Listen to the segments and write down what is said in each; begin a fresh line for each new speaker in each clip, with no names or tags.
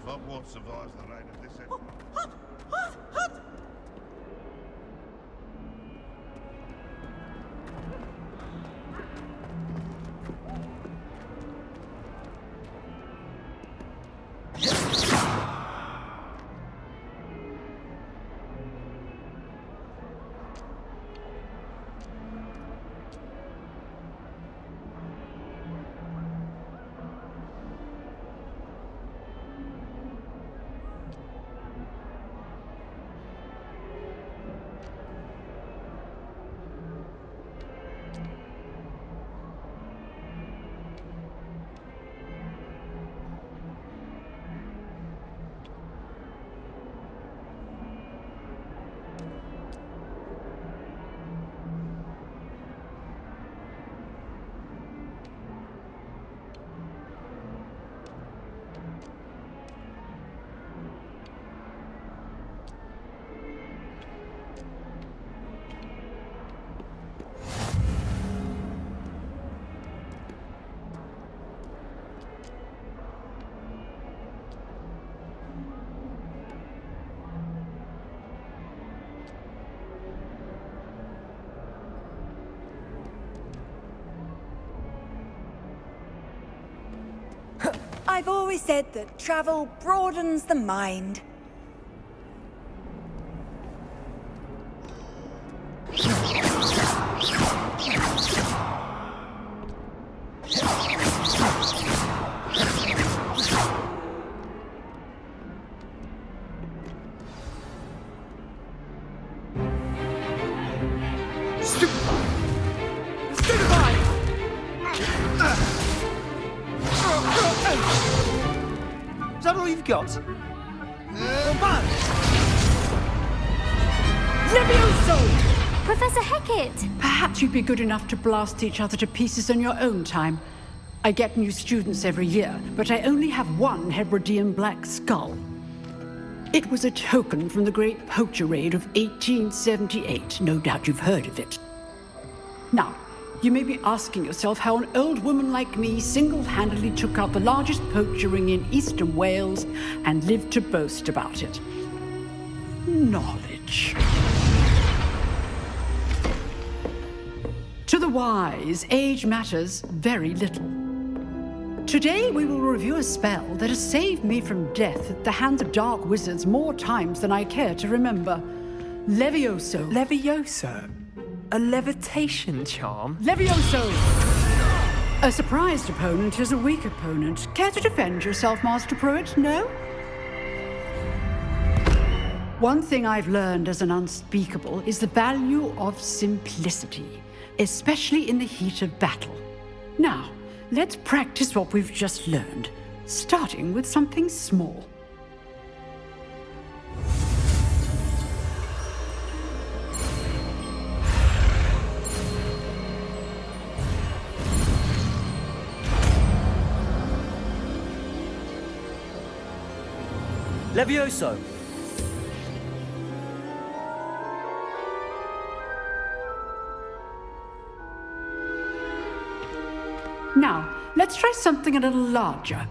Hogwarts survives the reign of this emperor.
I've always said that travel broadens the mind.
Is that all you've got?
Levioso!
Professor Hecat!
Perhaps you'd be good enough to blast each other to pieces in your own time. I get new students every year, but I only have one Hebridean black skull. It was a token from the Great Poacher Raid of 1878. No doubt you've heard of it. Now, you may be asking yourself how an old woman like me single-handedly took out the largest poacher ring in eastern Wales and lived to boast about it. Knowledge. To the wise, age matters very little. Today we will review a spell that has saved me from death at the hands of dark wizards more times than I care to remember. Levioso.
Levioso? A levitation charm?
Levioso! A surprised opponent is a weak opponent. Care to defend yourself, Master Pruitt? No? One thing I've learned as an unspeakable is the value of simplicity, especially in the heat of battle. Now, let's practice what we've just learned, starting with something small.
Levioso!
Now, let's try something a little larger.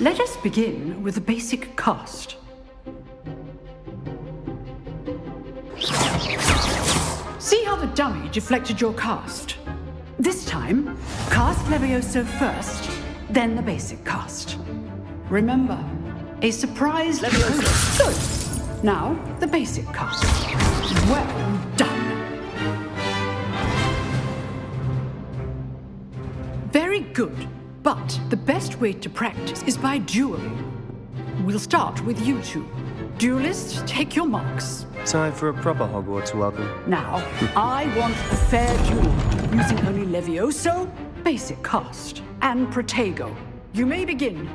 Let us begin with the basic cast. See how the dummy deflected your cast? This time, cast Levioso first, then the basic cast. Remember, a surprise Levioso. Good. Now, the basic cast. Well done. Very good. But the best way to practice is by dueling. We'll start with you two. Duelists, take your marks.
Time for a proper Hogwarts welcome.
Now, I want a fair duel, using only Levioso, basic cast, and Protego. You may begin.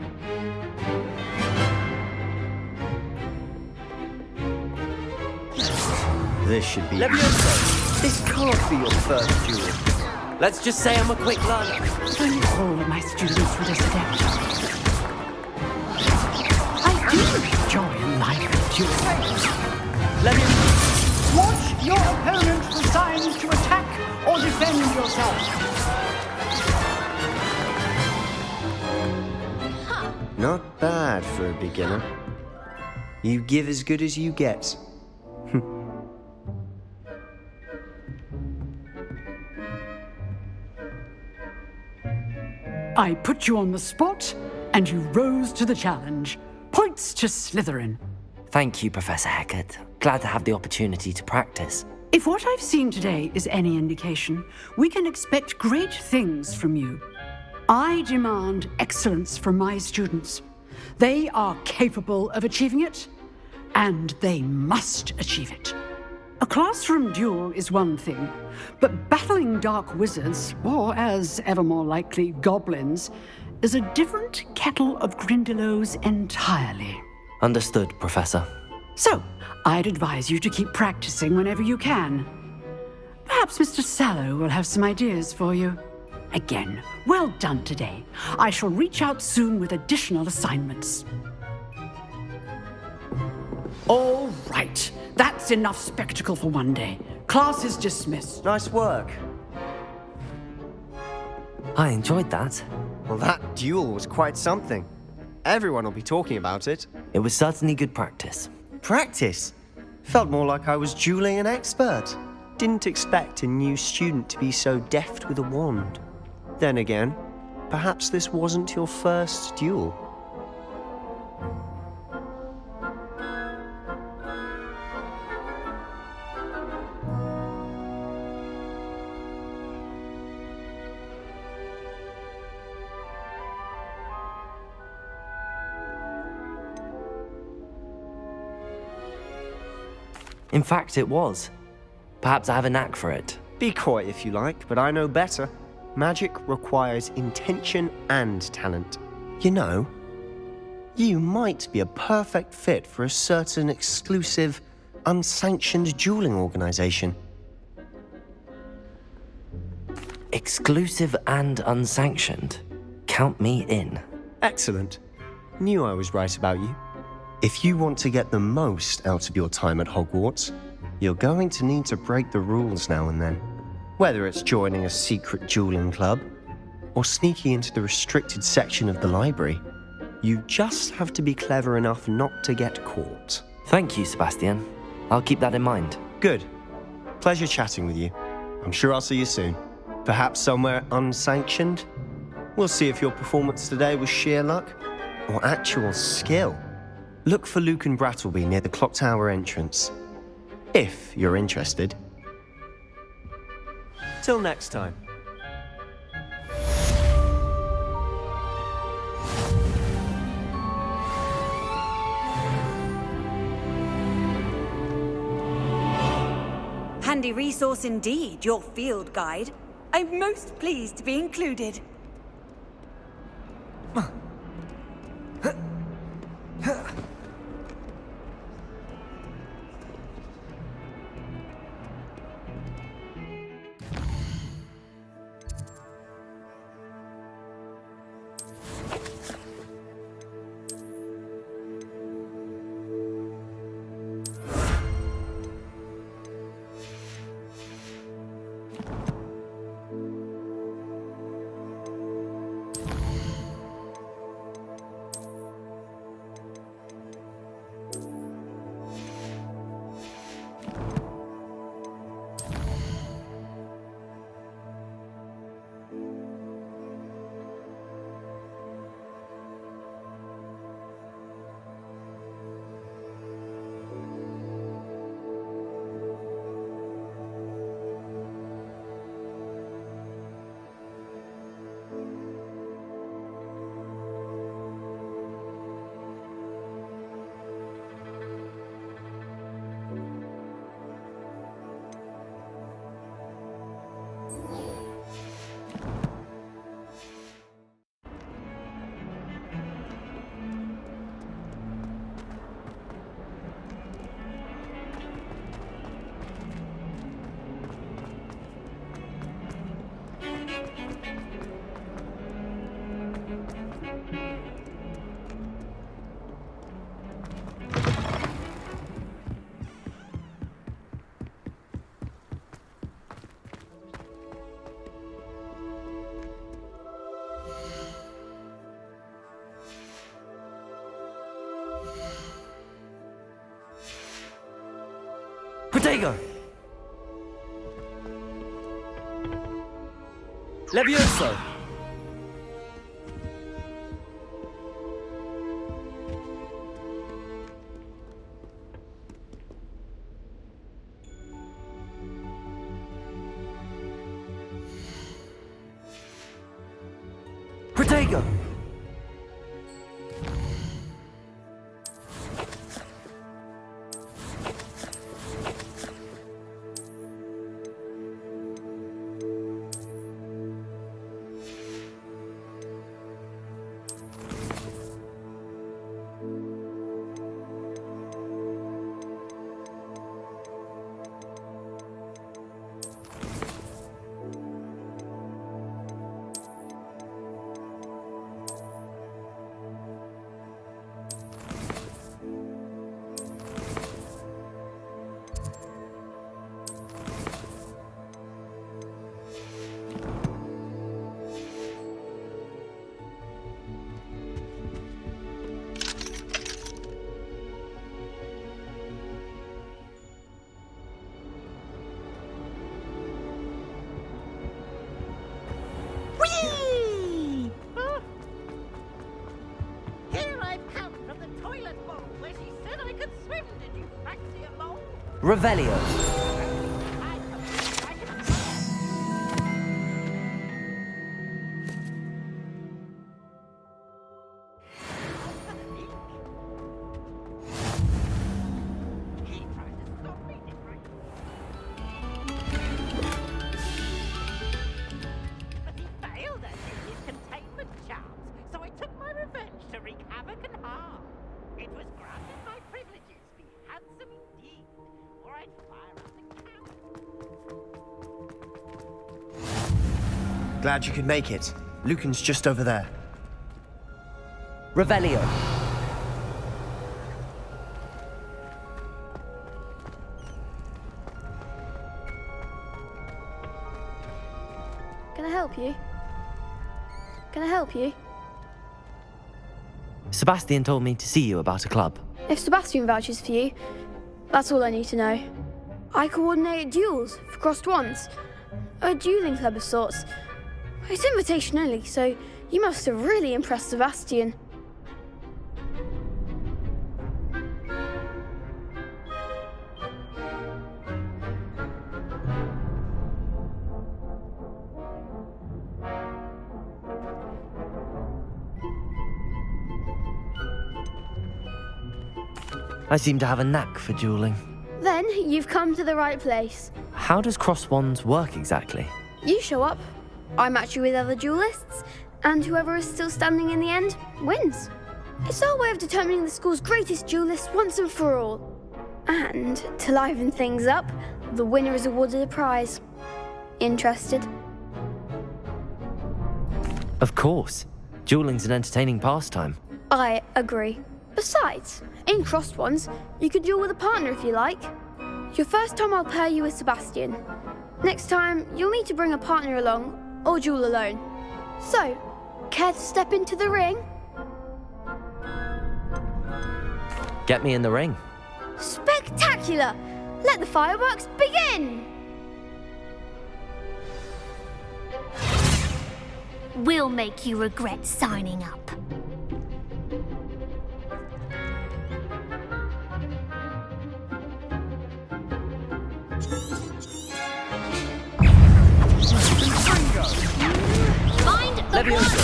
This should be... Levioso! This can't be your first duel.
Let's just say I'm a quick learner.
If only all of my students were this adept. I do enjoy life dueling.
Let me...
Watch your opponent for signs to attack or defend yourself.
Not bad for a beginner. You give as good as you get.
I put you on the spot, and you rose to the challenge. Points to Slytherin.
Thank you, Professor Hecat. Glad to have the opportunity to practice.
If what I've seen today is any indication, we can expect great things from you. I demand excellence from my students. They are capable of achieving it, and they must achieve it. A classroom duel is one thing, but battling dark wizards, or as ever more likely, goblins, is a different kettle of Grindylows entirely.
Understood, Professor.
So, I'd advise you to keep practicing whenever you can. Perhaps Mr. Sallow will have some ideas for you. Again, well done today. I shall reach out soon with additional assignments. All right. That's enough spectacle for one day. Class is dismissed.
Nice work.
I enjoyed that.
Well, that duel was quite something. Everyone will be talking about it.
It was certainly good practice.
Practice? Felt more like I was dueling an expert. Didn't expect a new student to be so deft with a wand. Then again, perhaps this wasn't your first duel.
In fact, it was. Perhaps I have a knack for it.
Be coy if you like, but I know better. Magic requires intention and talent. You know, you might be a perfect fit for a certain exclusive, unsanctioned dueling organization.
Exclusive and unsanctioned. Count me in.
Excellent. Knew I was right about you. If you want to get the most out of your time at Hogwarts, you're going to need to break the rules now and then. Whether it's joining a secret dueling club, or sneaking into the restricted section of the library, you just have to be clever enough not to get caught.
Thank you, Sebastian. I'll keep that in mind.
Good. Pleasure chatting with you. I'm sure I'll see you soon. Perhaps somewhere unsanctioned? We'll see if your performance today was sheer luck, or actual skill. Look for Luke and Brattleby near the clock tower entrance. If you're interested. Till next time.
Handy resource indeed, your field guide. I'm most pleased to be included.
Protego! Levioso! Protego!
Here I've come from the toilet bowl where she said I could swim. Did you fancy a bowl?
Revelio!
He tried to stop me, didn't he? But he failed at his containment charms, so I took my revenge to wreak havoc and harm. It was granted my privileges be handsome indeed, or I'd fire up the count.
Glad you could make it. Lucan's just over there.
Revelio!
Can I help you? Can I help you?
Sebastian told me to see you about a club.
If Sebastian vouches for you, that's all I need to know. I coordinate duels for crossed wands. A dueling club of sorts. It's invitation only, so you must have really impressed Sebastian.
I seem to have a knack for dueling.
Then you've come to the right place.
How does cross wands work exactly?
You show up, I match you with other duelists, and whoever is still standing in the end wins. It's our way of determining the school's greatest duelist once and for all. And to liven things up, the winner is awarded a prize. Interested?
Of course. Dueling's an entertaining pastime.
I agree. Besides, in crossed ones, you could duel with a partner if you like. Your first time I'll pair you with Sebastian. Next time, you'll need to bring a partner along, or duel alone. So, care to step into the ring?
Get me in the ring.
Spectacular! Let the fireworks begin!
We'll make you regret signing up. Find the
Levioso!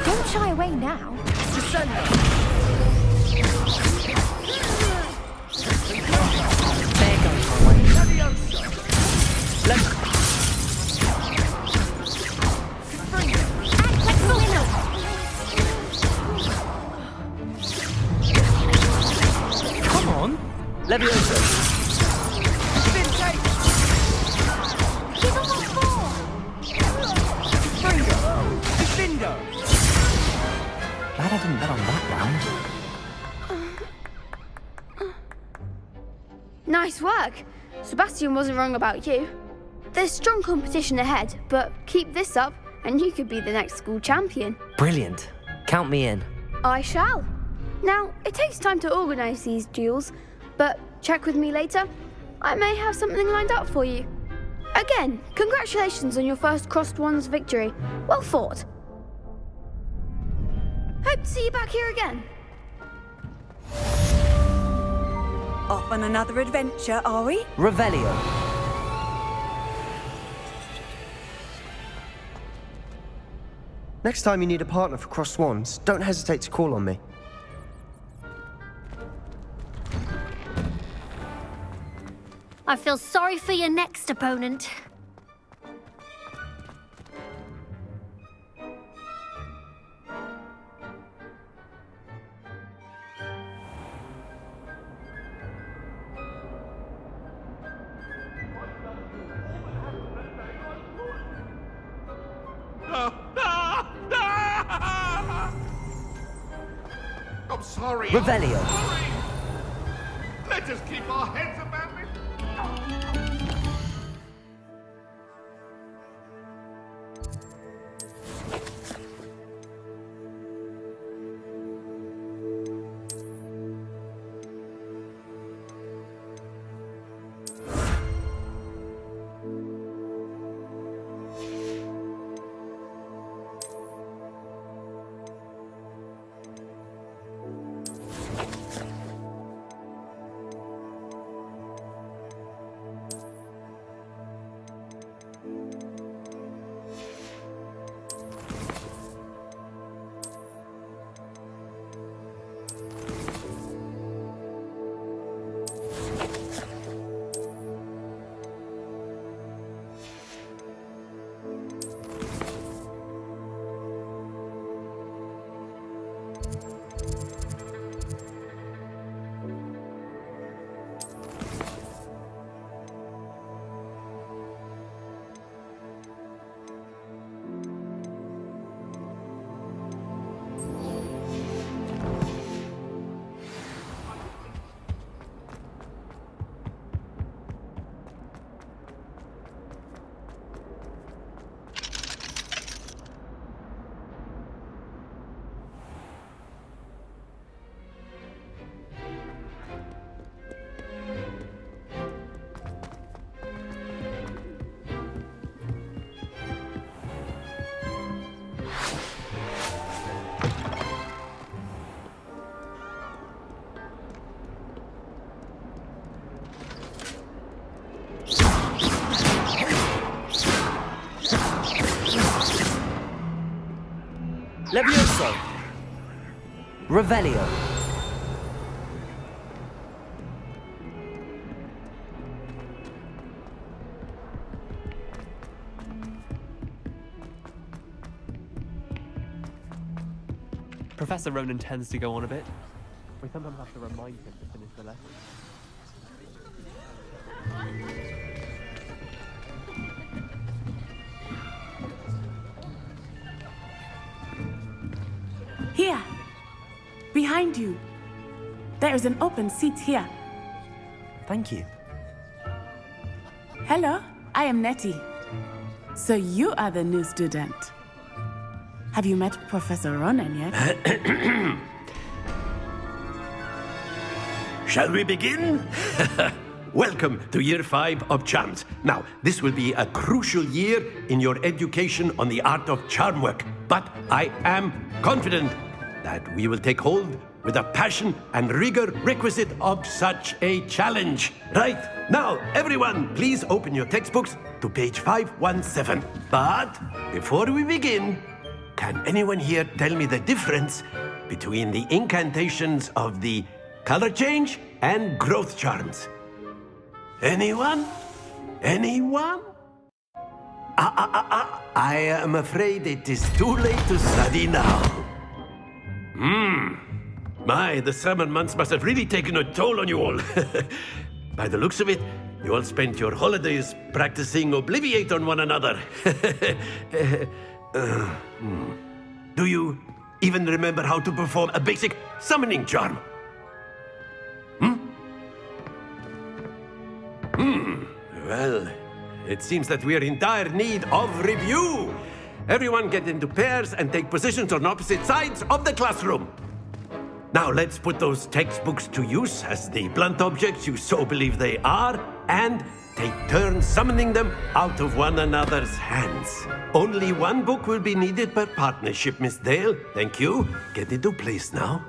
Don't shy away now.
There goes my way. Come on! Levioso! Glad I didn't bet on that round.
Nice work. Sebastian wasn't wrong about you. There's strong competition ahead, but keep this up and you could be the next school champion.
Brilliant. Count me in.
I shall. Now, it takes time to organise these duels, but check with me later. I may have something lined up for you. Again, congratulations on your first Crossed Wands victory. Well fought. Hope to see you back here again.
Off on another adventure, are we?
Revelio.
Next time you need a partner for Crossed Wands, don't hesitate to call on me.
I feel sorry for your next opponent.
I'm sorry.
Revelio.
I'm sorry. Let us keep our heads about it.
Levioso. Revelio.
Professor Ronan tends to go on a bit. We sometimes have to remind him to finish the lesson.
Here! Behind you! There is an open seat here.
Thank you.
Hello, I am Nettie. So you are the new student. Have you met Professor Ronan yet?
Shall we begin? Welcome to Year 5 of Charms. Now, this will be a crucial year in your education on the art of charm work, but I am confident that we will take hold with the passion and rigor requisite of such a challenge. Right, now, everyone, please open your textbooks to page 517. But before we begin, can anyone here tell me the difference between the incantations of the color change and growth charms? Anyone? Anyone? I am afraid it is too late to study now. My, the summer months must have really taken a toll on you all. By the looks of it, you all spent your holidays practicing Obliviate on one another. Do you even remember how to perform a basic summoning charm? Well, it seems that we are in dire need of review. Everyone get into pairs and take positions on opposite sides of the classroom. Now let's put those textbooks to use as the blunt objects you so believe they are, and take turns summoning them out of one another's hands. Only one book will be needed per partnership, Miss Dale. Thank you. Get into place now.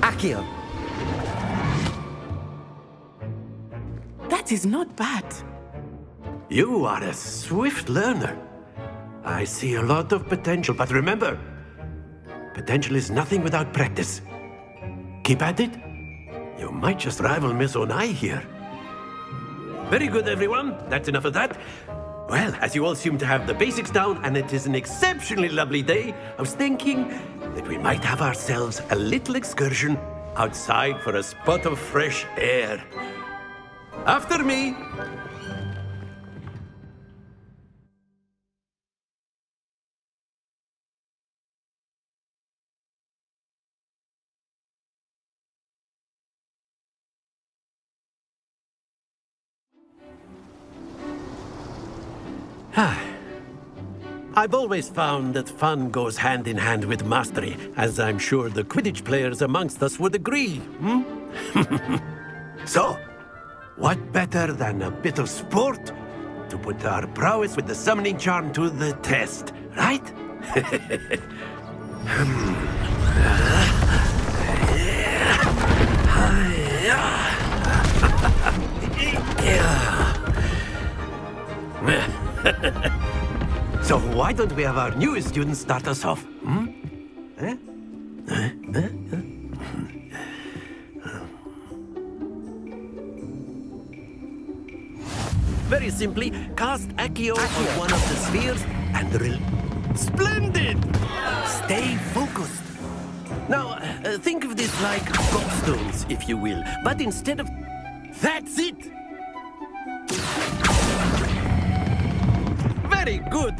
Accio!
That is not bad.
You are a swift learner. I see a lot of potential, but remember, potential is nothing without practice. Keep at it. You might just rival Miss Onai here. Very good, everyone. That's enough of that. Well, as you all seem to have the basics down, and it is an exceptionally lovely day, I was thinking that we might have ourselves a little excursion outside for a spot of fresh air. After me. I've always found that fun goes hand in hand with mastery, as I'm sure the Quidditch players amongst us would agree, So, what better than a bit of sport to put our prowess with the summoning charm to the test, right? So why don't we have our newest student start us off? Very simply, cast Accio on one of the spheres and Splendid! Stay focused. Now, think of this like gobstones, if you will, but instead of... That's it! Very good!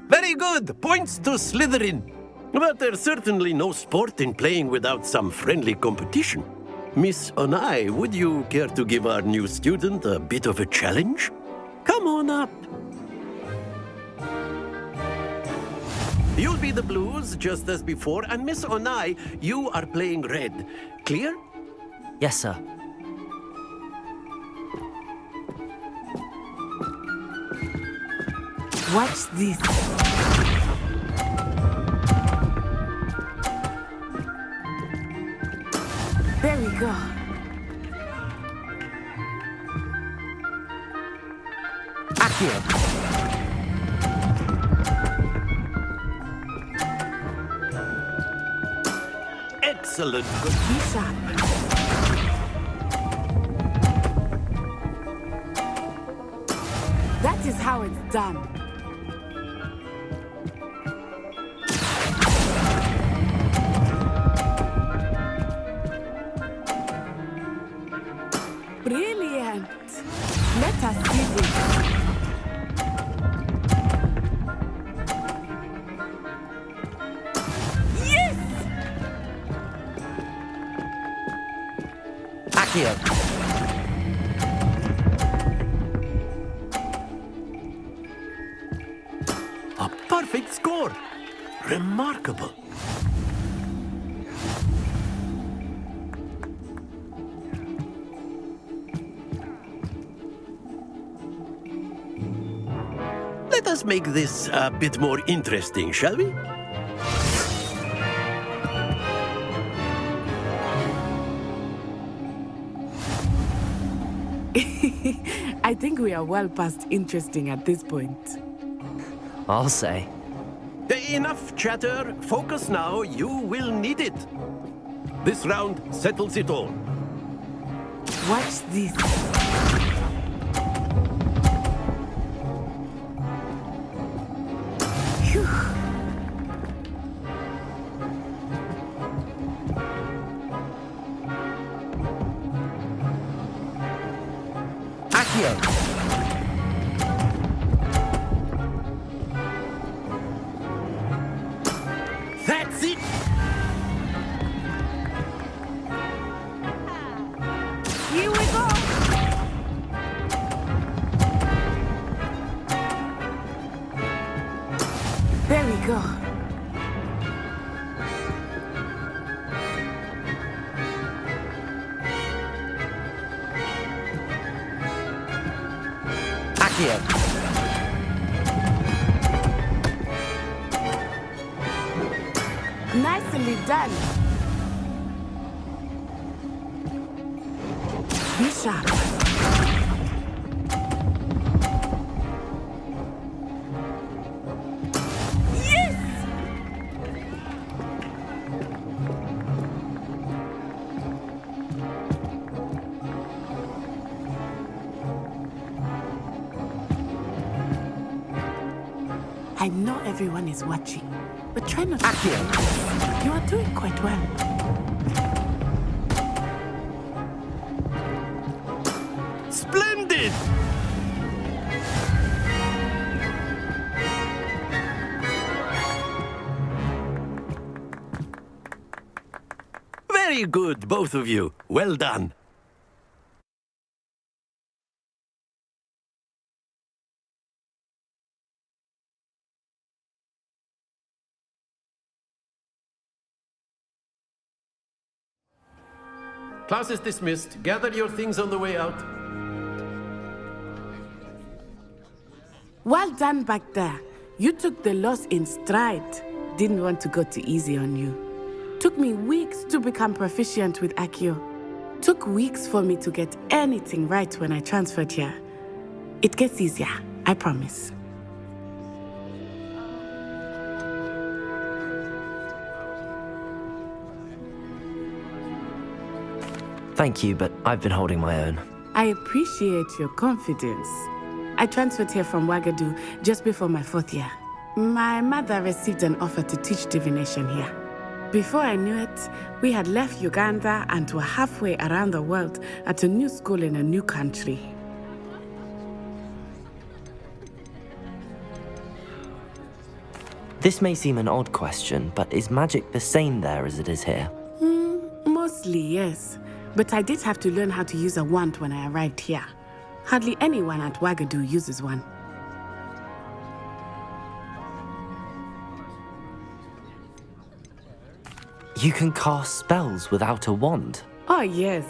Very good! Points to Slytherin. But there's certainly no sport in playing without some friendly competition. Miss Onai, would you care to give our new student a bit of a challenge? Come on up. You'll be the blues, just as before, and Miss Onai, you are playing red. Clear?
Yes, sir.
Watch this. There we go.
Accio!
Excellent.
Be sharp. That is how it's done. Brilliant. Let us see this. Yes!
Accio!
A perfect score. Remarkable. Let us make this a bit more interesting, shall we?
I think we are well past interesting at this point.
I'll say.
Enough chatter. Focus now. You will need it. This round settles it all.
Watch this. Phew.
Accio! Accio!
Nicely done. Be sharp. I know everyone is watching, but try not to.
Accio!
You are doing quite well.
Splendid! Very good, both of you. Well done. Class is dismissed. Gather your things on the way out.
Well done back there. You took the loss in stride. Didn't want to go too easy on you. Took me weeks to become proficient with Accio. Took weeks for me to get anything right when I transferred here. It gets easier, I promise.
Thank you, but I've been holding my own.
I appreciate your confidence. I transferred here from Ouagadougou just before my 4th year. My mother received an offer to teach divination here. Before I knew it, we had left Uganda and were halfway around the world at a new school in a new country.
This may seem an odd question, but is magic the same there as it is here?
Mostly, yes. But I did have to learn how to use a wand when I arrived here. Hardly anyone at Ouagadougou uses one.
You can cast spells without a wand?
Oh, yes.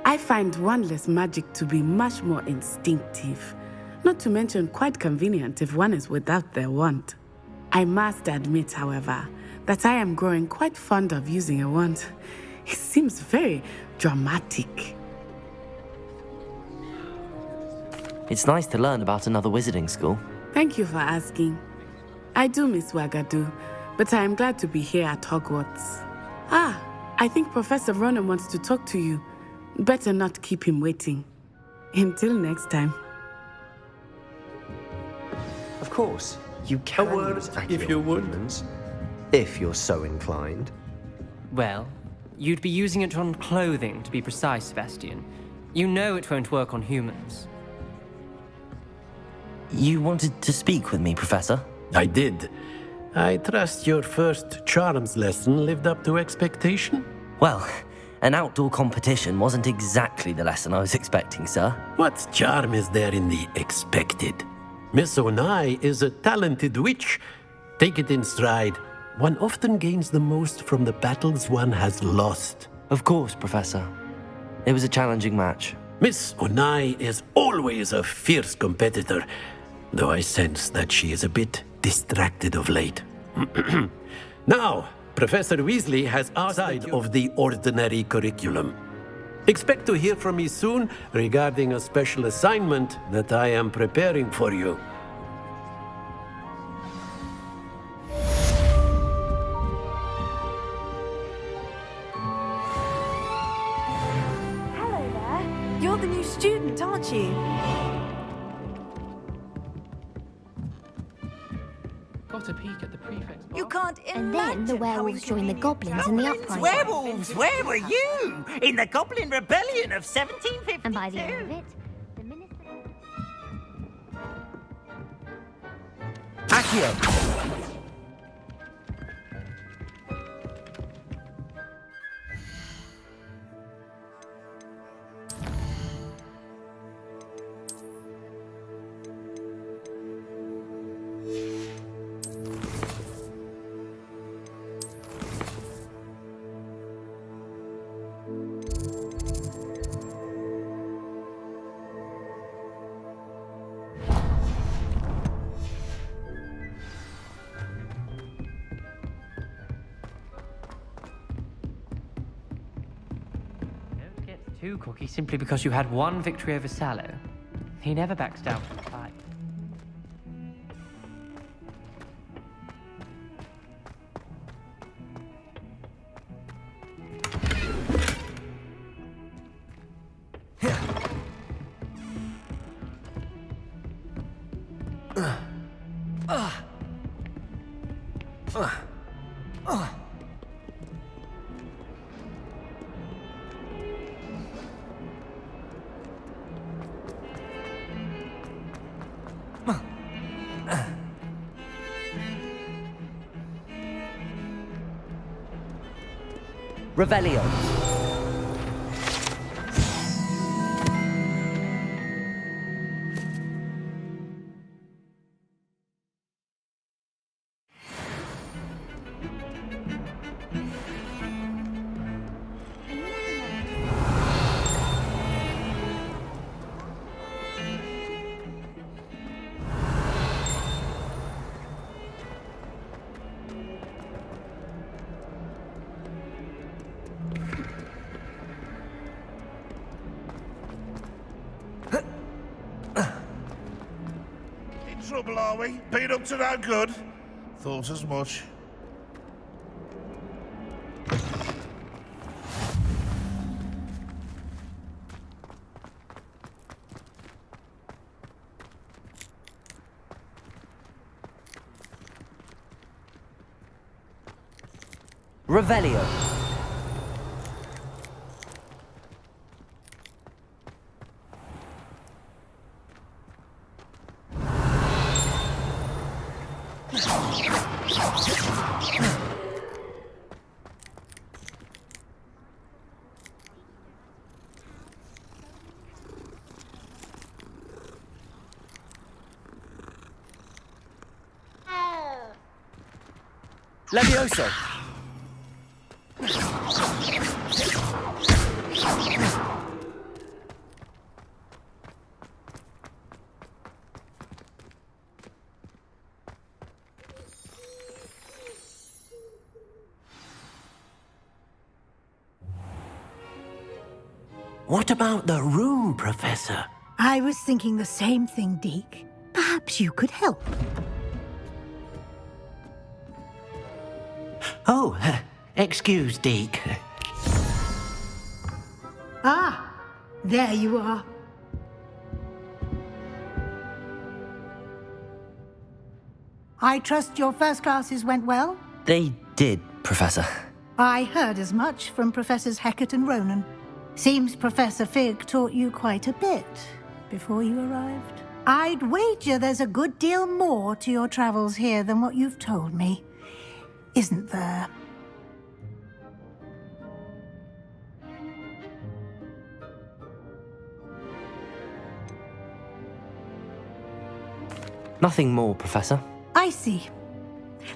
I find wandless magic to be much more instinctive. Not to mention quite convenient if one is without their wand. I must admit, however, that I am growing quite fond of using a wand. It seems very dramatic.
It's nice to learn about another wizarding school.
Thank you for asking. I do miss Ouagadougou, but I am glad to be here at Hogwarts. I think Professor Ronan wants to talk to you. Better not keep him waiting. Until next time.
Of course, you can
word,
use Accio
if you would.
humans, if you're so inclined.
Well, you'd be using it on clothing, to be precise, Sebastian. You know it won't work on humans.
You wanted to speak with me, Professor?
I did. I trust your first charms lesson lived up to expectation?
Well, an outdoor competition wasn't exactly the lesson I was expecting, sir.
What charm is there in the expected? Miss Onai is a talented witch. Take it in stride. One often gains the most from the battles one has lost.
Of course, Professor. It was a challenging match.
Miss Onai is always a fierce competitor, though I sense that she is a bit distracted of late. Now, Professor Weasley has outside of the ordinary curriculum. Expect to hear from me soon regarding a special assignment that I am preparing for you.
Hello there. You're the new student, aren't you?
Got a peek at the prefect's
You can't
And
imagine
then the
how
werewolves joined the
inconvenient.
goblins in the uprising.
Werewolves, where were you? In the Goblin Rebellion of 1752.
And by the end of it, the minister...
Accio!
too cocky simply because you had one victory over Sallow. He never backs down from the fight.
Revelio.
Trouble, are we? Been up to no good? Thought as much.
Revelio. Levioso.
What about the room, Professor?
I was thinking the same thing, Deke. Perhaps you could help.
Oh, excuse, Deke.
Ah, there you are. I trust your first classes went well?
They did, Professor.
I heard as much from Professors Hecat and Ronan. Seems Professor Fig taught you quite a bit before you arrived. I'd wager there's a good deal more to your travels here than what you've told me. Isn't there?
Nothing more, Professor.
I see.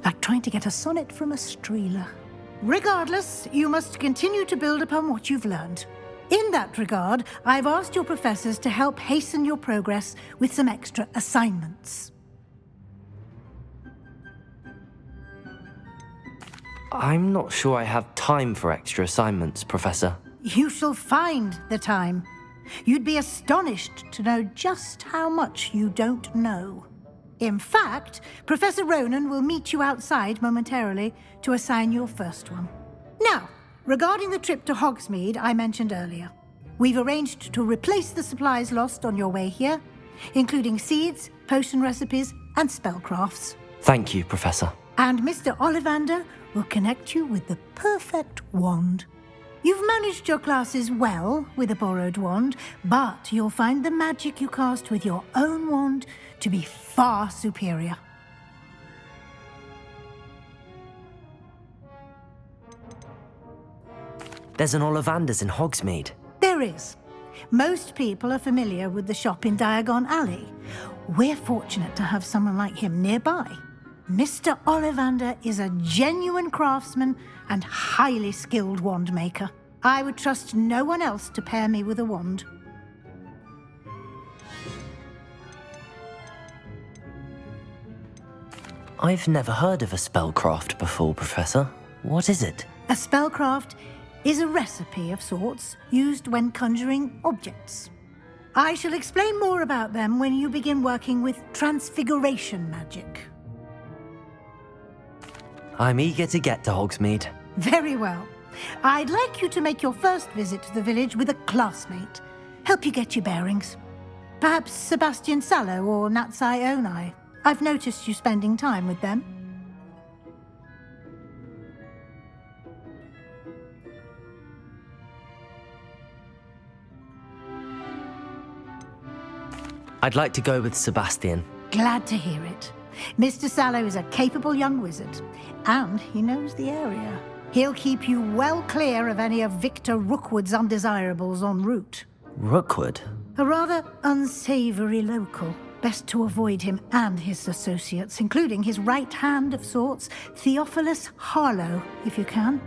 Like trying to get a sonnet from a streeler. Regardless, you must continue to build upon what you've learned. In that regard, I've asked your professors to help hasten your progress with some extra assignments.
I'm not sure I have time for extra assignments, Professor.
You shall find the time. You'd be astonished to know just how much you don't know. In fact, Professor Ronan will meet you outside momentarily to assign your first one. Now, regarding the trip to Hogsmeade I mentioned earlier, we've arranged to replace the supplies lost on your way here, including seeds, potion recipes, and spellcrafts.
Thank you, Professor.
And Mr. Ollivander will connect you with the perfect wand. You've managed your classes well with a borrowed wand, but you'll find the magic you cast with your own wand to be far superior.
There's an Ollivander's in Hogsmeade.
There is. Most people are familiar with the shop in Diagon Alley. We're fortunate to have someone like him nearby. Mr. Ollivander is a genuine craftsman and highly skilled wand maker. I would trust no one else to pair me with a wand.
I've never heard of a spellcraft before, Professor. What is it?
A spellcraft is a recipe of sorts used when conjuring objects. I shall explain more about them when you begin working with transfiguration magic.
I'm eager to get to Hogsmeade.
Very well. I'd like you to make your first visit to the village with a classmate. Help you get your bearings. Perhaps Sebastian Sallow or Natsai Onai. I've noticed you spending time with them.
I'd like to go with Sebastian.
Glad to hear it. Mr. Sallow is a capable young wizard, and he knows the area. He'll keep you well clear of any of Victor Rookwood's undesirables en route.
Rookwood?
A rather unsavory local. Best to avoid him and his associates, including his right hand of sorts, Theophilus Harlow, if you can.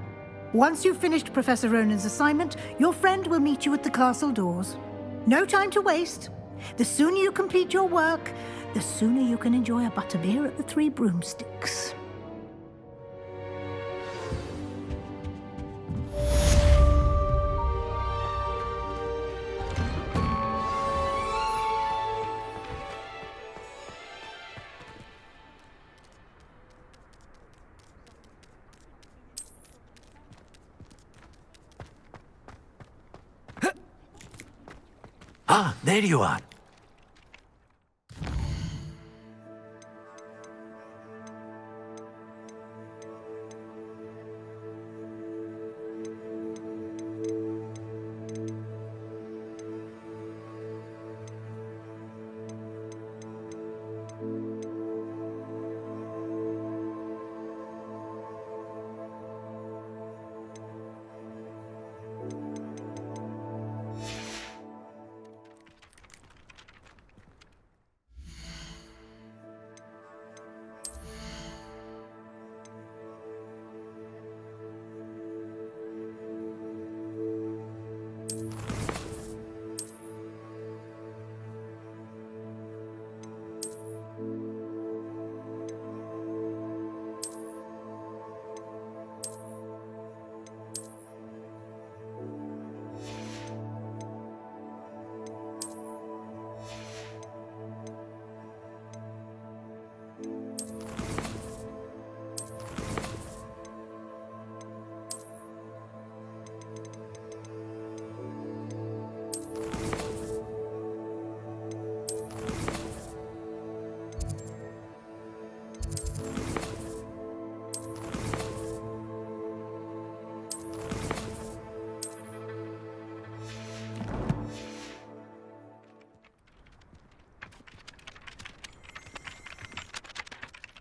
Once you've finished Professor Ronan's assignment, your friend will meet you at the castle doors. No time to waste. The sooner you complete your work, the sooner you can enjoy a butterbeer at the Three Broomsticks.
Ah, there you are.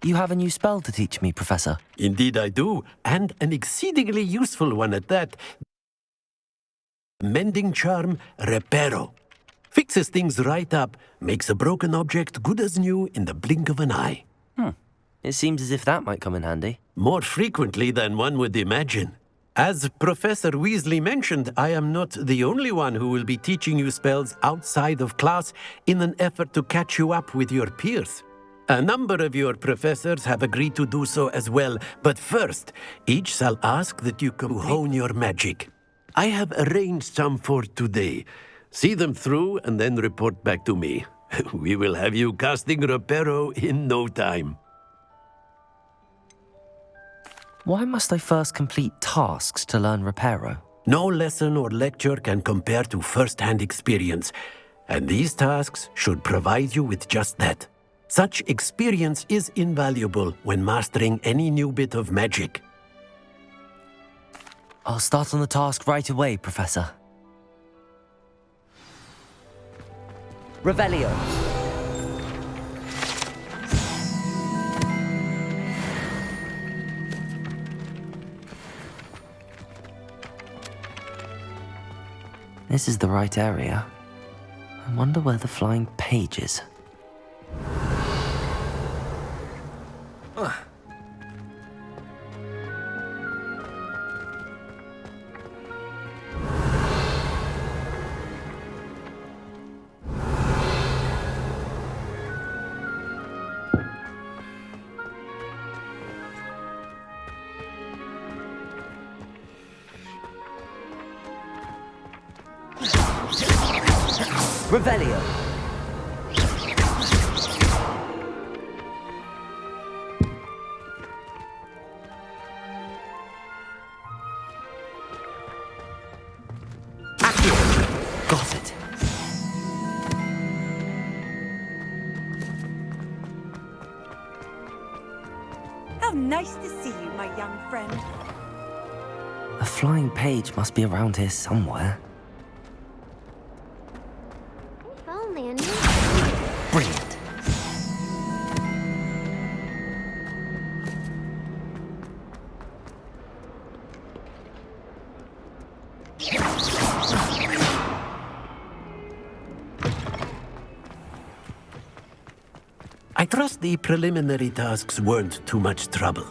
You have a new spell to teach me, Professor.
Indeed I do, and an exceedingly useful one at that. Mending Charm Reparo. Fixes things right up, makes a broken object good as new in the blink of an eye.
It seems as if that might come in handy.
More frequently than one would imagine. As Professor Weasley mentioned, I am not the only one who will be teaching you spells outside of class in an effort to catch you up with your peers. A number of your professors have agreed to do so as well, but first, each shall ask that you hone your magic. I have arranged some for today. See them through and then report back to me. We will have you casting Reparo in no time.
Why must I first complete tasks to learn Reparo?
No lesson or lecture can compare to first-hand experience, and these tasks should provide you with just that. Such experience is invaluable when mastering any new bit of magic.
I'll start on the task right away, Professor. Revelio. This is the right area. I wonder where the flying page is. Revelio. Got it.
How nice to see you, my young friend.
A flying page must be around here somewhere.
If only I knew.
Brilliant.
I trust the preliminary tasks weren't too much trouble.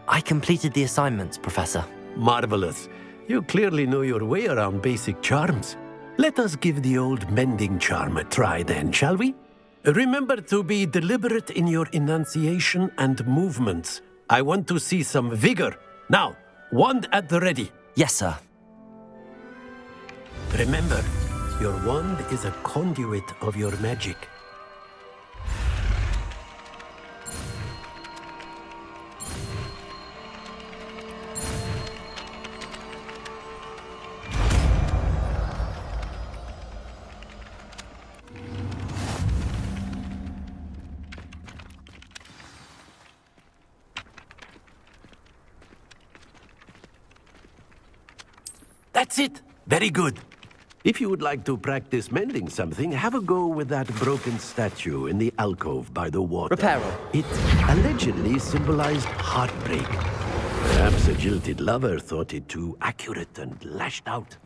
I completed the assignments, Professor.
Marvelous. You clearly know your way around basic charms. Let us give the old mending charm a try then, shall we? Remember to be deliberate in your enunciation and movements. I want to see some vigor. Now, wand at the ready.
Yes, sir.
Remember, your wand is a conduit of your magic. That's it. Very good. If you would like to practice mending something, have a go with that broken statue in the alcove by the water.
Reparo.
It allegedly symbolized heartbreak. Perhaps a jilted lover thought it too accurate and lashed out.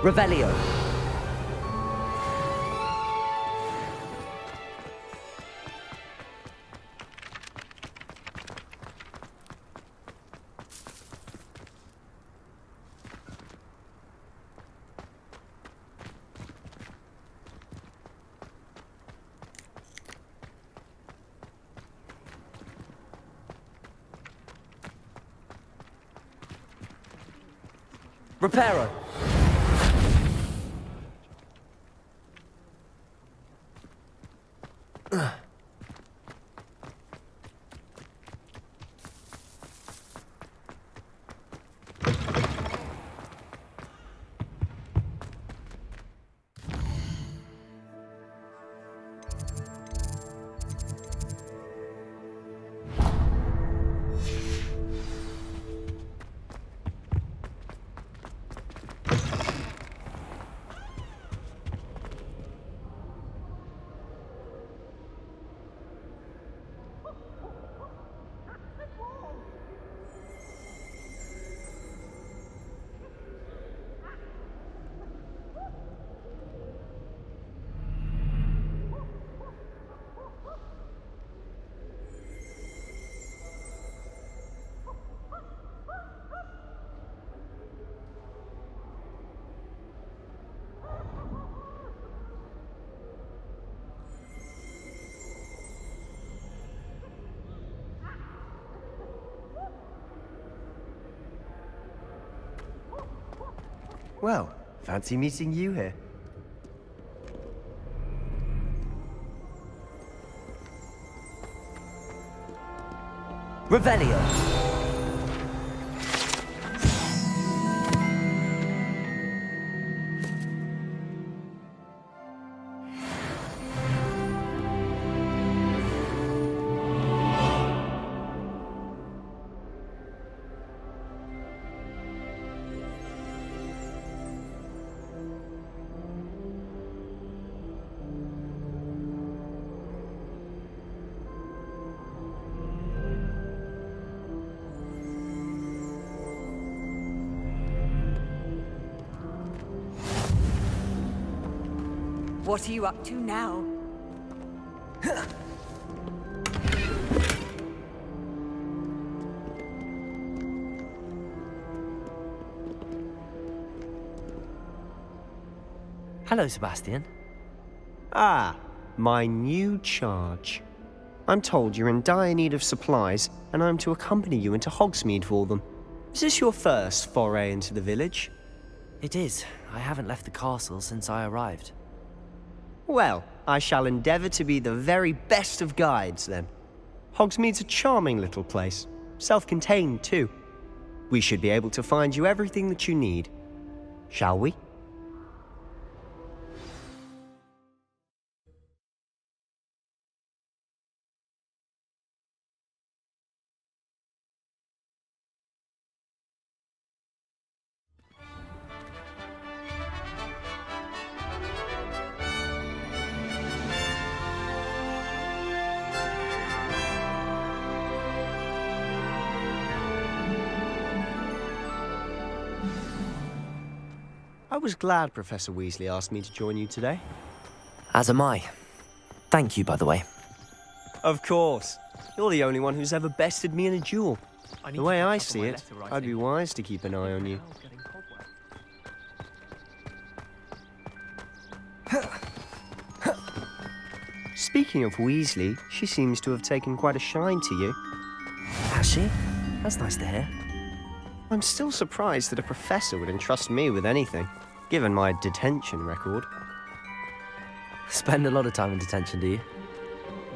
Revelio. Reparo.
Well, fancy meeting you here.
Revelio.
What are you up to now?
Hello, Sebastian.
Ah, my new charge. I'm told you're in dire need of supplies, and I'm to accompany you into Hogsmeade for them. Is this your first foray into the village?
It is. I haven't left the castle since I arrived.
Well, I shall endeavour to be the very best of guides, then. Hogsmeade's a charming little place. Self-contained, too. We should be able to find you everything that you need. Shall we? I was glad Professor Weasley asked me to join you today.
As am I. Thank you, by the way.
Of course. You're the only one who's ever bested me in a duel. The way I see it, I'd be wise to keep an eye on you. Speaking of Weasley, she seems to have taken quite a shine to you.
Has she? That's nice to hear.
I'm still surprised that a professor would entrust me with anything, given my detention record.
Spend a lot of time in detention, do you?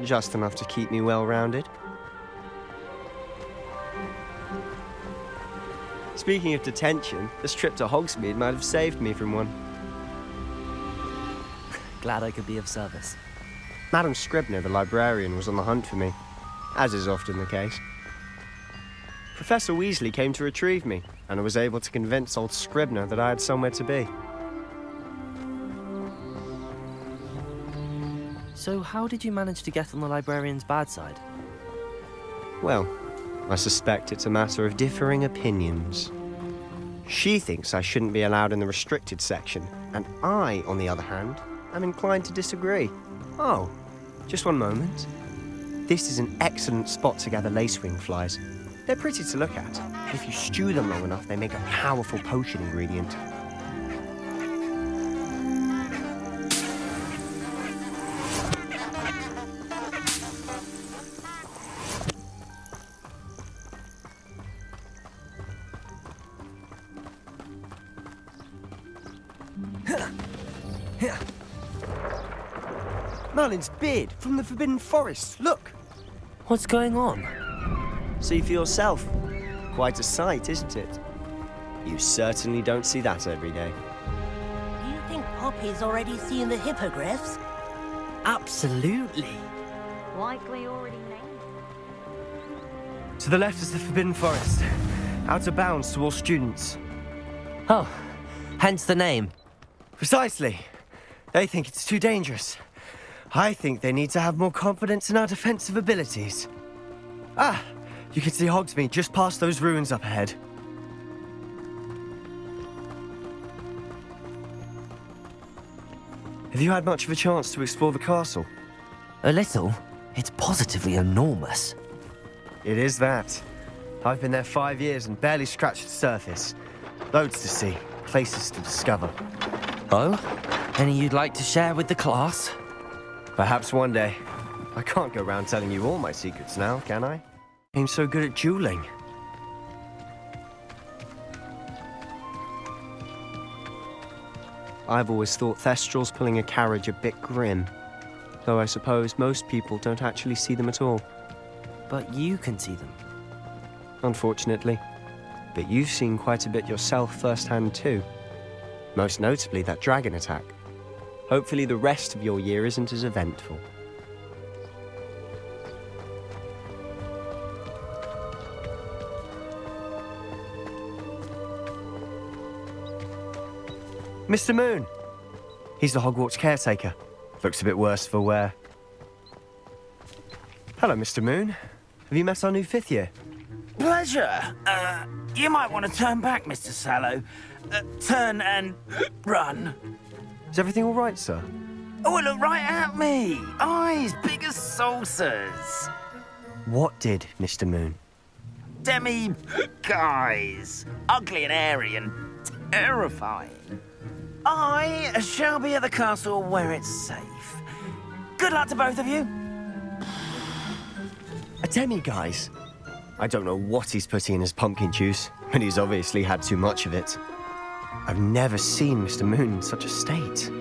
Just enough to keep me well-rounded. Speaking of detention, this trip to Hogsmeade might have saved me from one.
Glad I could be of service.
Madam Scribner, the librarian, was on the hunt for me, as is often the case. Professor Weasley came to retrieve me, and I was able to convince old Scribner that I had somewhere to be.
So how did you manage to get on the librarian's bad side?
Well, I suspect it's a matter of differing opinions. She thinks I shouldn't be allowed in the restricted section, and I, on the other hand, am inclined to disagree. Oh, just one moment. This is an excellent spot to gather lacewing flies. They're pretty to look at, and if you stew them long enough, they make a powerful potion ingredient. Merlin's beard from the Forbidden Forest, look!
What's going on?
See for yourself. Quite a sight, isn't it? You certainly don't see that every day.
Do you think Poppy's already seen the hippogriffs?
Absolutely.
Likely already named.
To the left is the Forbidden Forest. Out of bounds to all students.
Oh, hence the name.
Precisely. They think it's too dangerous. I think they need to have more confidence in our defensive abilities. Ah, you can see Hogsmeade just past those ruins up ahead. Have you had much of a chance to explore the castle?
A little. It's positively enormous.
It is that. I've been there 5 years and barely scratched the surface. Loads to see, places to discover.
Oh? Any you'd like to share with the class?
Perhaps one day. I can't go around telling you all my secrets now, can I? I'm so good at dueling. I've always thought Thestrals pulling a carriage a bit grim. Though I suppose most people don't actually see them at all.
But you can see them.
Unfortunately. But you've seen quite a bit yourself firsthand too. Most notably that dragon attack. Hopefully the rest of your year isn't as eventful. Mr. Moon! He's the Hogwarts caretaker. Looks a bit worse for wear. Hello, Mr. Moon. Have you met our new 5th year?
Pleasure. You might want to turn back, Mr. Sallow. Turn and run.
Is everything all right, sir?
Oh, look right at me. Eyes big as saucers.
What did, Mr. Moon?
Guys. Ugly and airy and terrifying. I shall be at the castle where it's safe. Good luck to both of you.
A I don't know what he's putting in his pumpkin juice, but he's obviously had too much of it. I've never seen Mr. Moon in such a state.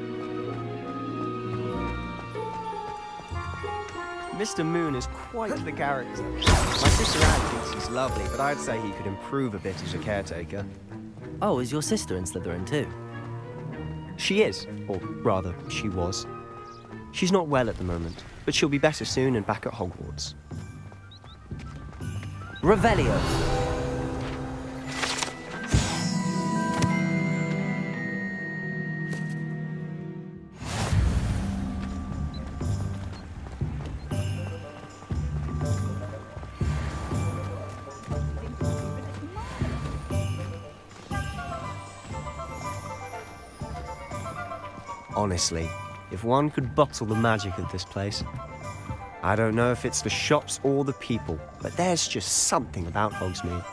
Mr. Moon is quite the character. My sister Anne thinks he's lovely, but I'd say he could improve a bit as a caretaker.
Oh, is your sister in Slytherin too?
She is, or rather, she was. She's not well at the moment, but she'll be better soon and back at Hogwarts.
Revelio.
Honestly, if one could bottle the magic of this place. I don't know if it's the shops or the people, but there's just something about Hogsmeade.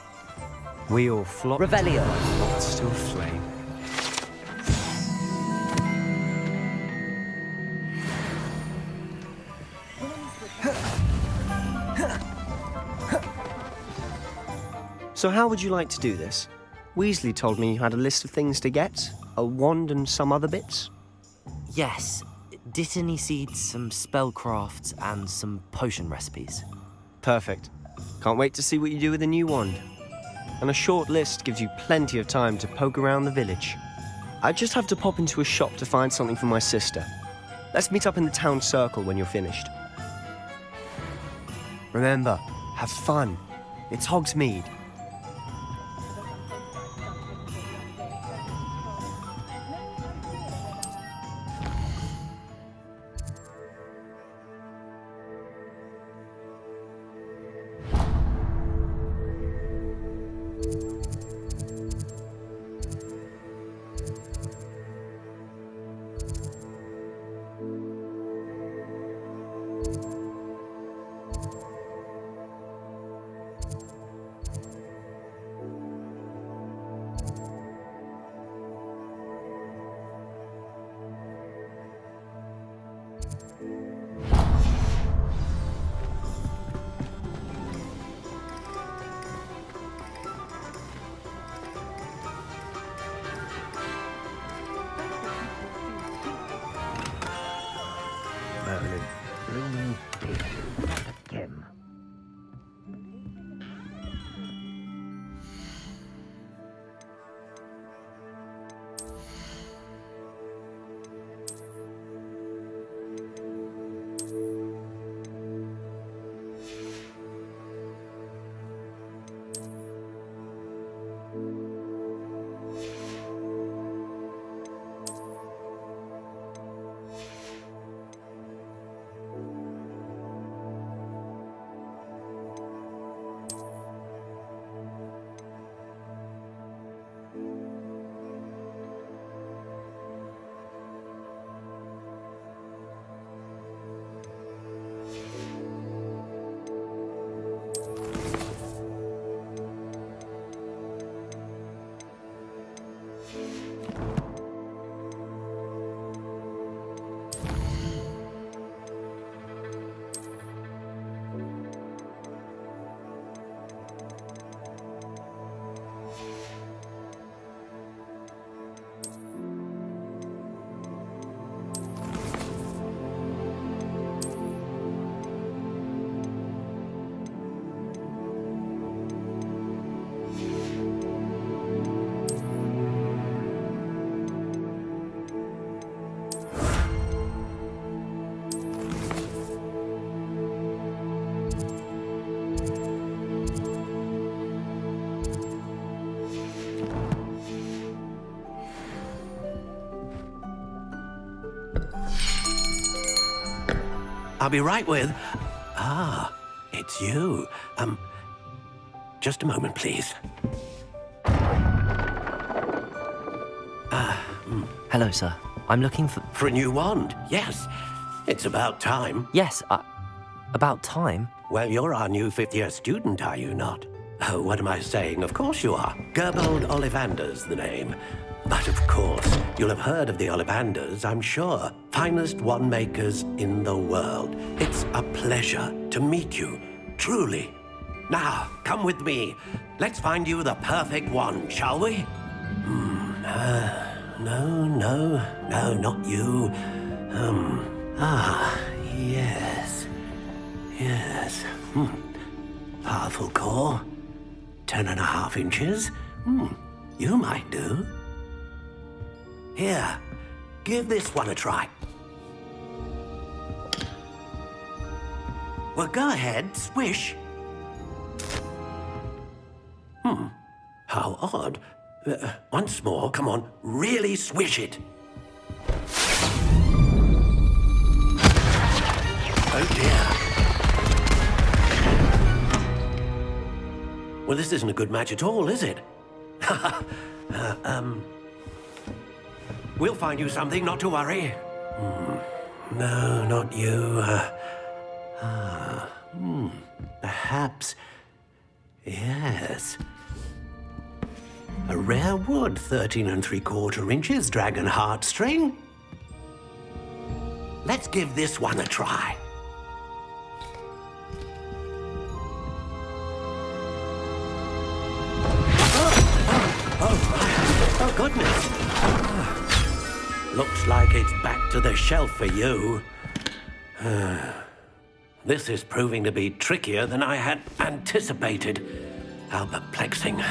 We all flock
Revelio.
like moths to a flame. So how would you like to do this? Weasley told me you had a list of things to get, a wand and some other bits.
Yes. Dittany seeds, some spellcrafts, and some potion recipes.
Perfect. Can't wait to see what you do with the new wand. And a short list gives you plenty of time to poke around the village. I just have to pop into a shop to find something for my sister. Let's meet up in the town circle when you're finished. Remember, have fun. It's Hogsmeade.
I'll be right with... Ah, it's you. Just a moment, please.
Hello, sir. I'm looking for...
For a new wand, yes. It's about time.
Yes, about time?
Well, you're our new fifth-year student, are you not? Oh, what am I saying? Of course you are. Gerbold Ollivander's the name. But of course, you'll have heard of the Ollivanders, I'm sure. Finest wand makers in the world. It's a pleasure to meet you, truly. Now, come with me. Let's find you the perfect wand, shall we? No, not you. Yes. Yes. Powerful core. 10.5 inches. You might do. Here, give this one a try. Well, go ahead, swish. How odd. Once more, come on, really swish it. Oh dear. Well, this isn't a good match at all, is it? We'll find you something, not to worry. No, not you. Perhaps. Yes. A rare wood, 13 3/4 inches, dragon heartstring. Let's give this one a try. Oh, goodness. Looks like it's back to the shelf for you. This is proving to be trickier than I had anticipated. How perplexing.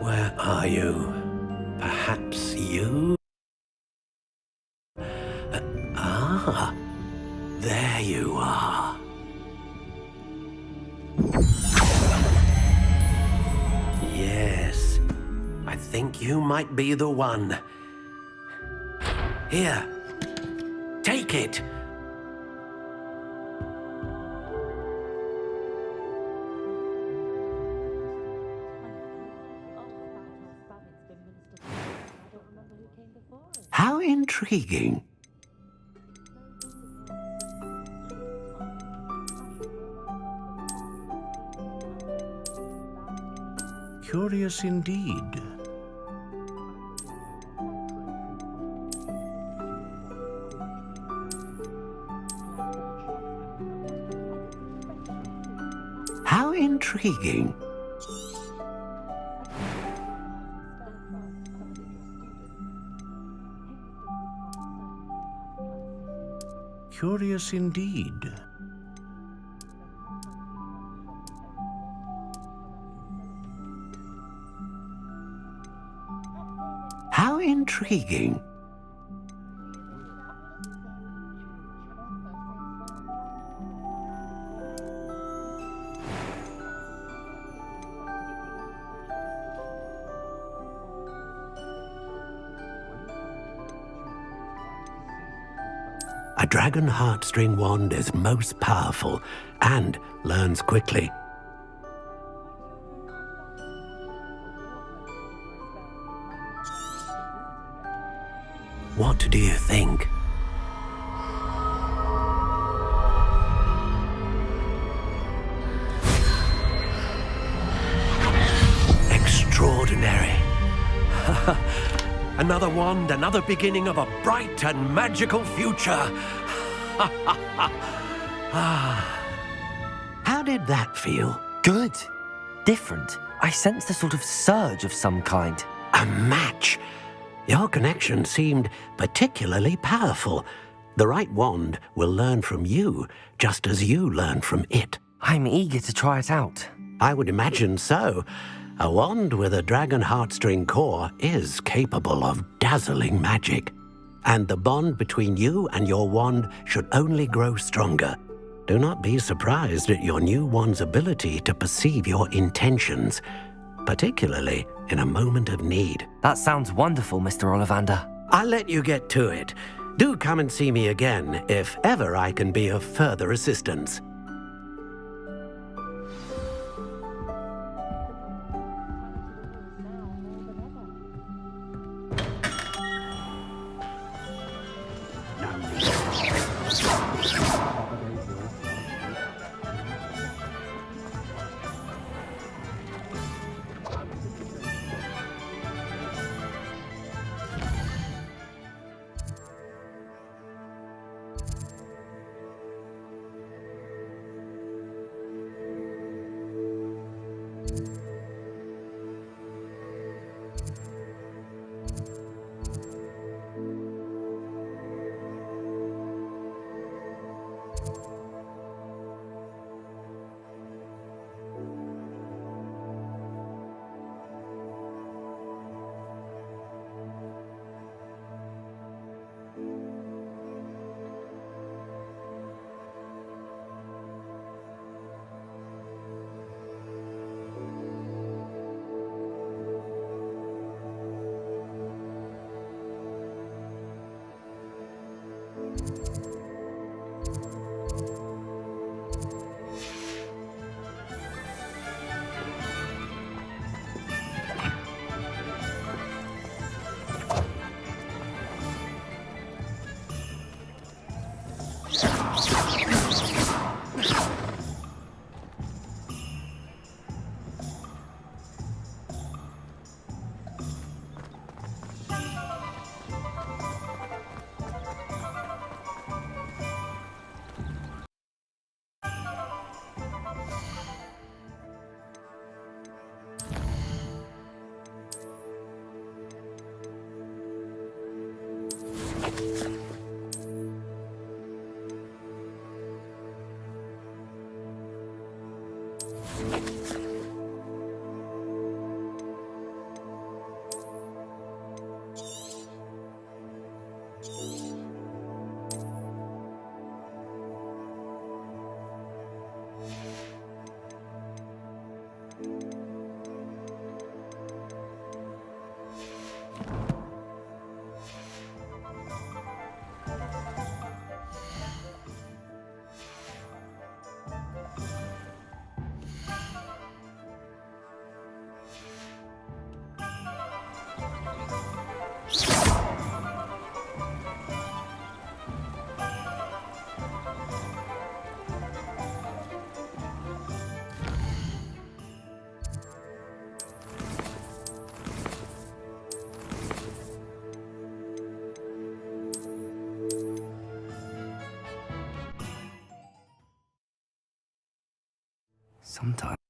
Where are you? Perhaps you? There you are. Yes, I think you might be the one. Here, take it. How intriguing.
Curious indeed.
How intriguing.
Curious indeed.
How intriguing. A dragon heartstring wand is most powerful and learns quickly. What do you think? Extraordinary. Another wand, another beginning of a bright and magical future. How did that feel?
Good. Different. I sensed a sort of surge of some kind.
A match. Your connection seemed particularly powerful. The right wand will learn from you, just as you learn from it.
I'm eager to try it out.
I would imagine so. A wand with a dragon heartstring core is capable of dazzling magic. And the bond between you and your wand should only grow stronger. Do not be surprised at your new wand's ability to perceive your intentions, particularly in a moment of need.
That sounds wonderful, Mr. Ollivander.
I'll let you get to it. Do come and see me again if ever I can be of further assistance.
Sometimes.